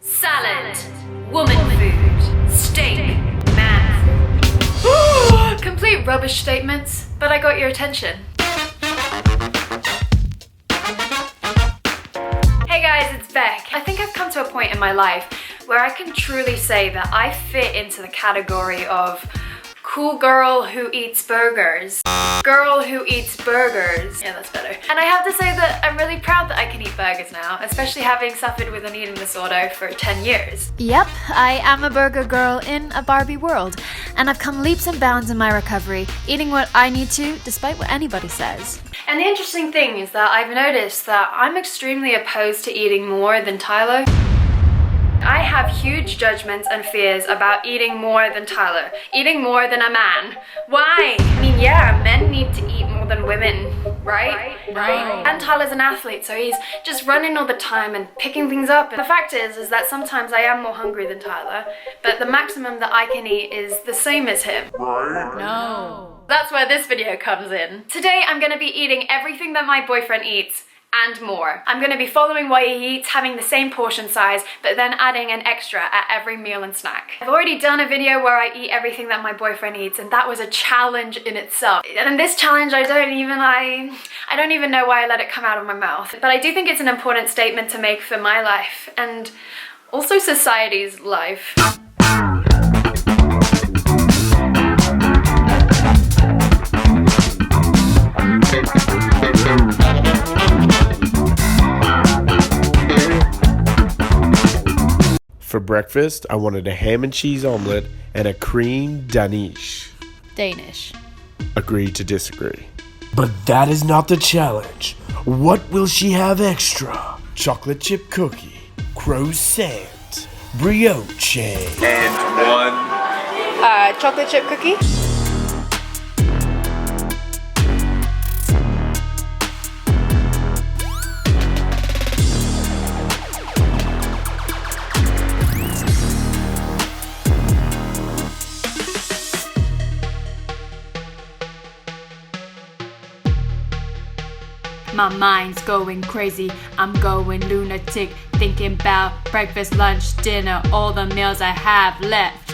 Salad, woman food, steak, man food. Complete rubbish statements, but I got your attention. Hey guys, it's Beck. I think I've come to a point in my life where I can truly say that I fit into the category of cool girl who eats burgers. Girl who eats burgers. Yeah, that's better. And I have to say that I'm really proud that I can eat burgers now, especially having suffered with an eating disorder for 10 years. Yep, I am a burger girl in a Barbie world, and I've come leaps and bounds in my recovery, eating what I need to, despite what anybody says. And the interesting thing is that I've noticed that I'm extremely opposed to eating more than Tyler. I have huge judgments and fears about eating more than Tyler, eating more than a man. Why? I mean, yeah, men need to eat more than women, right? Right. And Tyler's an athlete, so he's just running all the time and picking things up. And the fact is that sometimes I am more hungry than Tyler, but the maximum that I can eat is the same as him. Right? No. That's where this video comes in. Today, I'm gonna be eating everything that my boyfriend eats, and more. I'm gonna be following what he eats, having the same portion size, but then adding an extra at every meal and snack. I've already done a video where I eat everything that my boyfriend eats, and that was a challenge in itself. And this challenge, I don't even know why I let it come out of my mouth. But I do think it's an important statement to make for my life, and also society's life. For breakfast, I wanted a ham and cheese omelette and a cream Danish. Danish. Agree to disagree. But that is not the challenge. What will she have extra? Chocolate chip cookie, croissant, brioche. And one Chocolate chip cookie? My mind's going crazy, I'm going lunatic, thinking about breakfast, lunch, dinner, all the meals I have left.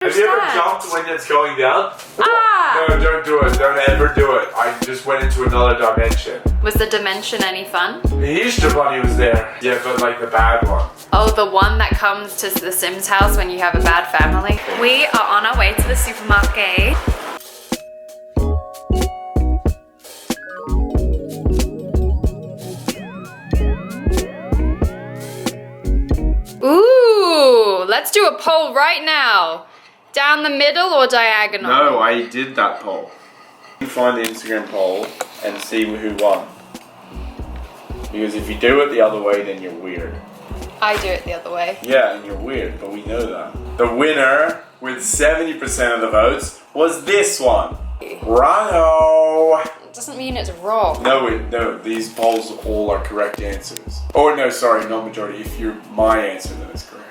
Have you ever jumped when it's going down? Ah! No, don't do it. Don't ever do it. I just went into another dimension. Was the dimension any fun? The Easter Bunny was there. Yeah, but like the bad one. Oh, the one that comes to the Sims house when you have a bad family? We are on our way to the supermarket. Ooh, let's do a poll right now. Down the middle or diagonal? No, I did that poll. You find the Instagram poll and see who won. Because if you do it the other way, then you're weird. I do it the other way. Yeah, and you're weird, but we know that. The winner, with 70% of the votes, was this one. Righto! It doesn't mean it's wrong. No, these polls all are correct answers. Oh, no, sorry, not majority. If you're my answer, then it's correct.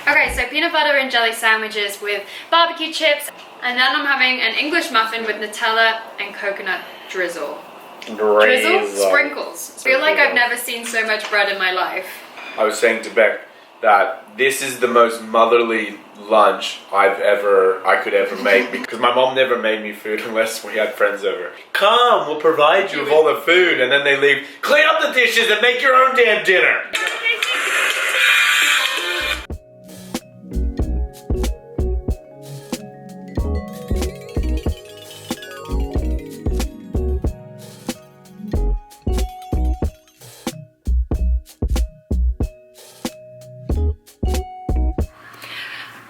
Okay, so peanut butter and jelly sandwiches with barbecue chips, and then I'm having an English muffin with Nutella and coconut drizzle. Drizzle? Sprinkles. I feel like I've never seen so much bread in my life. I was saying to Beck that this is the most motherly lunch I could ever make, because my mom never made me food unless we had friends over. Come, we'll provide you with all the food, and then they leave. Clean up the dishes and make your own damn dinner.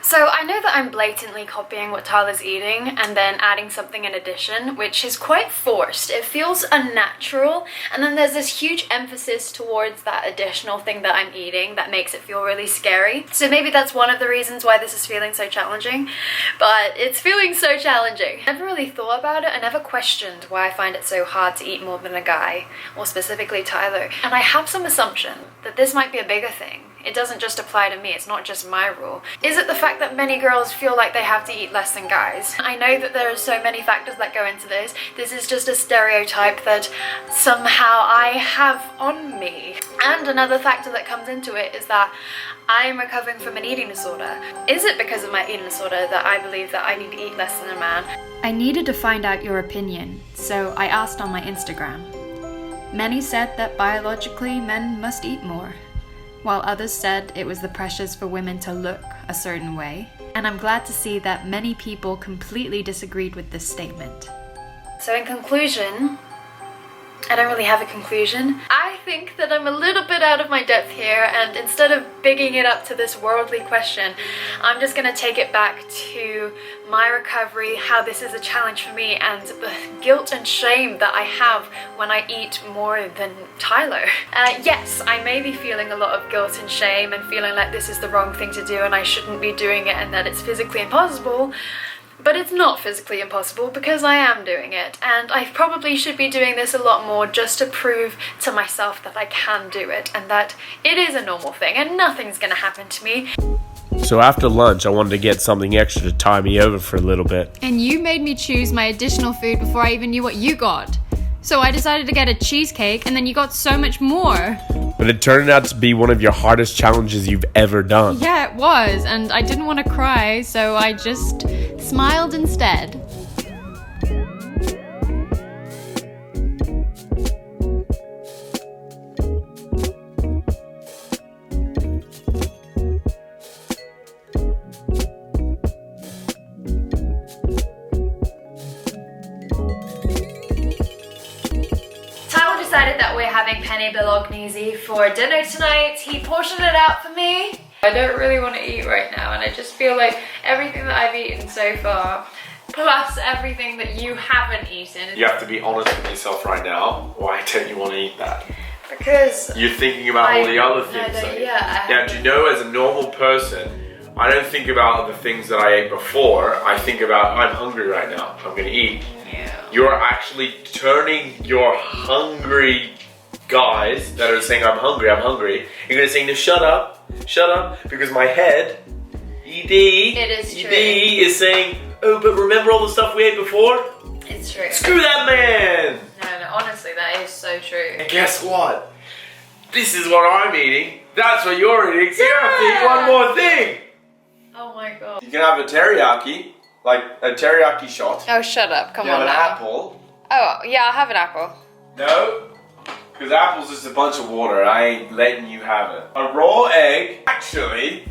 So I know that I'm blatantly copying what Tyler's eating and then adding something in addition, which is quite forced. It feels unnatural, and then there's this huge emphasis towards that additional thing that I'm eating that makes it feel really scary. So maybe that's one of the reasons why this is feeling so challenging, but it's feeling so challenging. I never really thought about it. I never questioned why I find it so hard to eat more than a guy, or specifically Tyler. And I have some assumption that this might be a bigger thing. It doesn't just apply to me, it's not just my rule. Is it the fact that many girls feel like they have to eat less than guys? I know that there are so many factors that go into this. This is just a stereotype that somehow I have on me. And another factor that comes into it is that I am recovering from an eating disorder. Is it because of my eating disorder that I believe that I need to eat less than a man? I needed to find out your opinion, so I asked on my Instagram. Many said that biologically men must eat more, while others said it was the pressures for women to look a certain way. And I'm glad to see that many people completely disagreed with this statement. So in conclusion, I don't really have a conclusion. I think that I'm a little bit out of my depth here, and instead of bigging it up to this worldly question, I'm just gonna take it back to my recovery, how this is a challenge for me, and the guilt and shame that I have when I eat more than Tyler. Yes, I may be feeling a lot of guilt and shame and feeling like this is the wrong thing to do and I shouldn't be doing it and that it's physically impossible. But it's not physically impossible because I am doing it, and I probably should be doing this a lot more just to prove to myself that I can do it and that it is a normal thing and nothing's gonna happen to me. So after lunch, I wanted to get something extra to tie me over for a little bit. And you made me choose my additional food before I even knew what you got. So I decided to get a cheesecake, and then you got so much more. But it turned out to be one of your hardest challenges you've ever done. Yeah, it was, and I didn't want to cry, so I just smiled instead. Decided that we're having penne bolognese for dinner tonight. He portioned it out for me. I don't really want to eat right now, and I just feel like everything that I've eaten so far, plus everything that you haven't eaten. You have to be honest with yourself right now. Why don't you want to eat that? Because you're thinking about all the other things. Now, do you know, as a normal person, I don't think about the things that I ate before. I think about, I'm hungry right now, I'm gonna eat. You're actually turning your hungry guys that are saying, I'm hungry, you're gonna say, no, shut up, because my head, ED, is saying, oh, but remember all the stuff we ate before? It's true. Screw that man! No, honestly, that is so true. And guess what? This is what I'm eating, that's what you're eating, so you have to eat one more thing! Oh my god. You can have a teriyaki, like a teriyaki shot. Oh, shut up, come You on have an now. apple. Oh, yeah, I'll have an apple. No, because apple's just a bunch of water. I ain't letting you have it. A raw egg. Actually,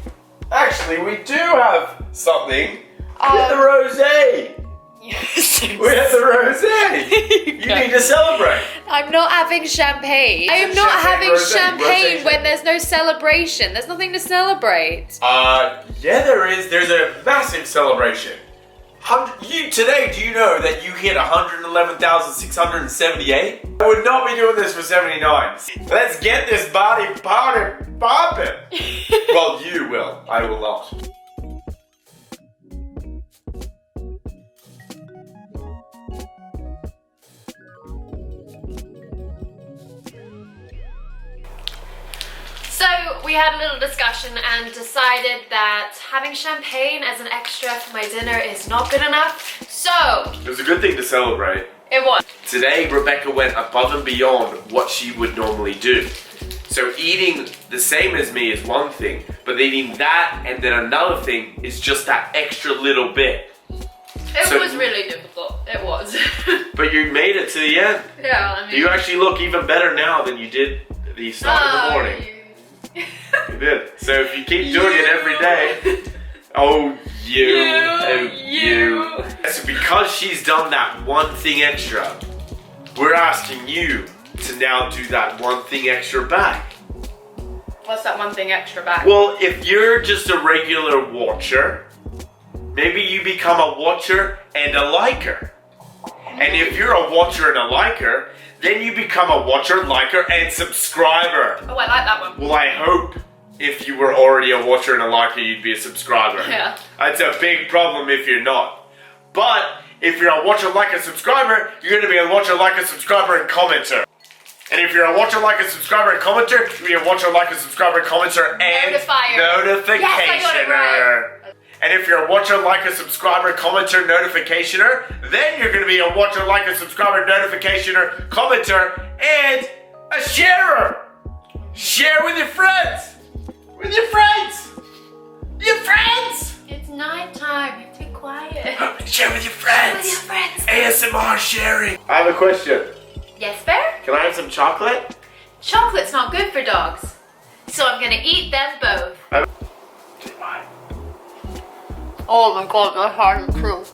we do have something. We have the rosé. Yes. We have the rosé. You need to celebrate. I'm not having champagne. I am not having champagne when there's no celebration. There's nothing to celebrate. Yeah, there is. There's a massive celebration. Today, do you know that you hit 111,678? I would not be doing this for 79. Let's get this body party popping. Well, you will. I will not. So we had a little discussion and decided that having champagne as an extra for my dinner is not good enough. So It was a good thing to celebrate. it was. Today, Rebecca went above and beyond what she would normally do. So eating the same as me is one thing, but eating that and then another thing is just that extra little bit. It was really difficult. It was. But you made it to the end. Yeah, I mean. You actually look even better now than you did at the start of the morning. You did. So if you keep doing it every day, you. So because she's done that one thing extra, we're asking you to now do that one thing extra back. What's that one thing extra back? Well, if you're just a regular watcher, maybe you become a watcher and a liker. And if you're a watcher and a liker, then you become a watcher, liker, and subscriber. Oh, I like that one. Well, I hope if you were already a watcher and a liker, you'd be a subscriber. Yeah. That's a big problem if you're not. But if you're a watcher, liker, subscriber, you're going to be a watcher, liker, subscriber, and commenter. And if you're a watcher, like, and subscriber, and commenter, you'll be a watcher, like, and subscriber, commenter, and Notifier. notificationer. Yes, I got it right. And if you're a watcher, like, and subscriber, commenter, notificationer, then you're going to be a watcher, like, and subscriber, notificationer, commenter, and a sharer. Share with your friends. With your friends. Your friends. It's nighttime. Be quiet. Share with your friends. With your friends. ASMR sharing. I have a question. Yes, Bear? Can I have some chocolate? Chocolate's not good for dogs. So I'm gonna eat them both. Say bye. Oh my god, that's hard and true.